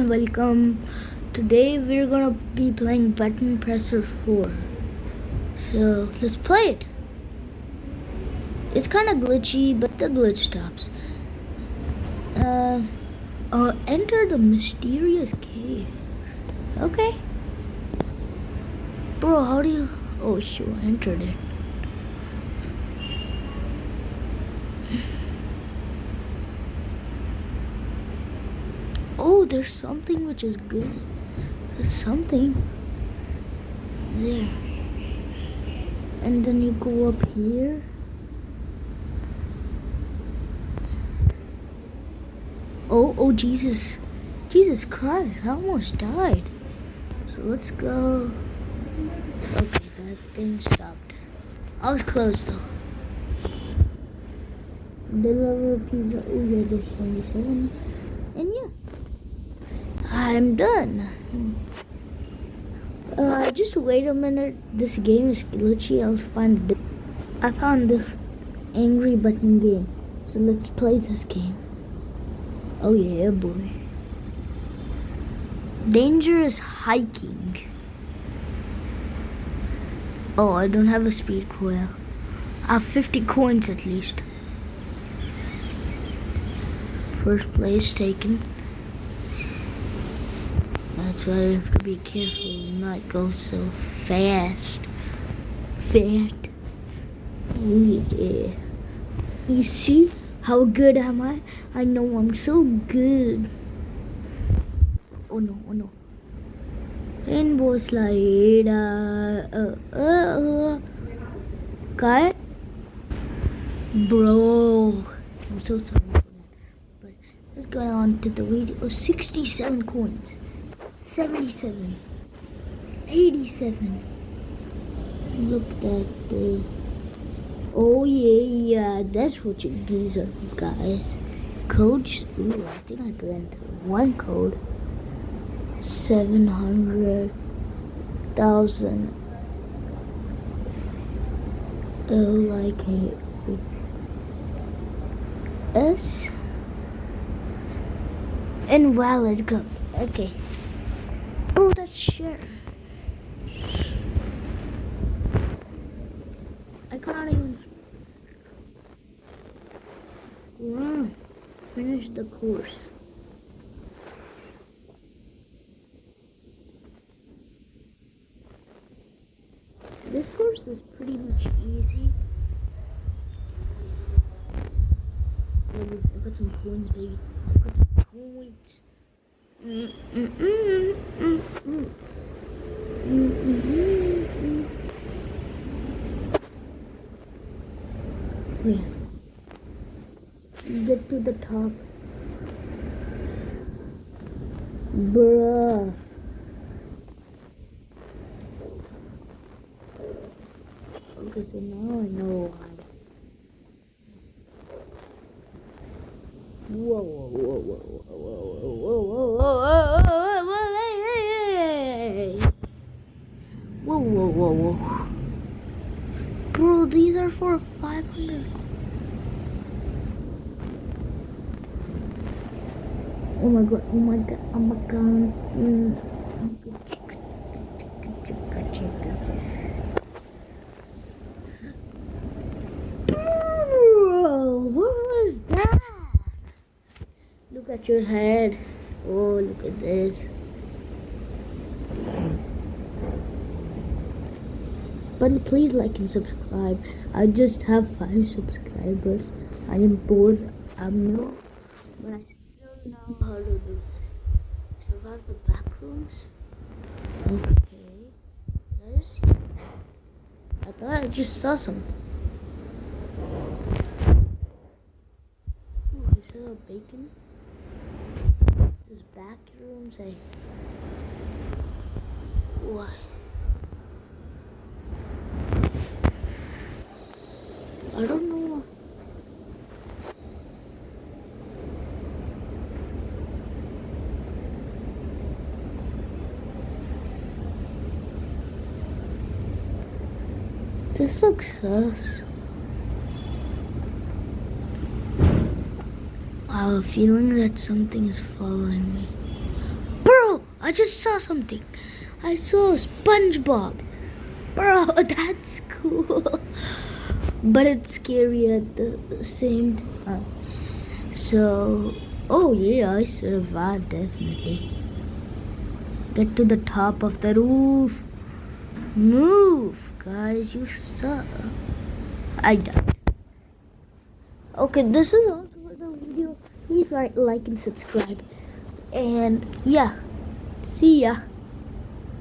welcome. Today we're gonna be playing Button Presser 4. So let's play it. It's kinda glitchy, but the glitch stops. Enter the mysterious cave. Okay. Bro, how do you... Oh shoot, I entered it. Oh, there's something which is good. There's something there. And then you go up here. Oh, Jesus. Jesus Christ, I almost died. So let's go. Okay, that thing stopped. I was close though. Deliver pizza. Oh yeah, there's 77. And yeah. I'm done. Just wait a minute. This game is glitchy. I found this angry button game. So let's play this game. Oh yeah, boy. Dangerous hiking. Oh, I don't have a speed coil. I have 50 coins at least. First place taken. That's why I have to be careful and not go so fast. Oh yeah. You see how good am I? I know I'm so good. Oh no. Rainbow slide. Cut. Bro. I'm so sorry for that. But let's go on to the video. 67 coins. 77. 87. Look at that. Oh yeah, that's what you deserve, guys. Codes. Ooh, I think I could enter one code. 700,000 LIKS. Invalid code. Okay. Oh, that's share. I can't even run. Finish the course. This course is pretty much easy. Baby, I got some coins, baby. I got some coins. Yeah. Get to the top. Bruh. Okay, so now I know why. Whoa. Bro, these are for 500. Oh my god. What was that? Look at your head. Oh, look at this. But please like and subscribe. I just have 5 subscribers. I am bored. I'm new, but I still know how to do this. Survive the back rooms. Okay. Did I just see something? I thought I just saw something. Ooh, is there a bacon? These back rooms, Why? I don't know. This looks sus. I have a feeling that something is following me. I just saw something. I saw SpongeBob. Bro, that's cool. But it's scary at the same time. So, oh yeah, I survived definitely. Get to the top of the roof. Move, guys, you suck. I died. Okay, this is also for the video. Please like and subscribe. And yeah, see ya.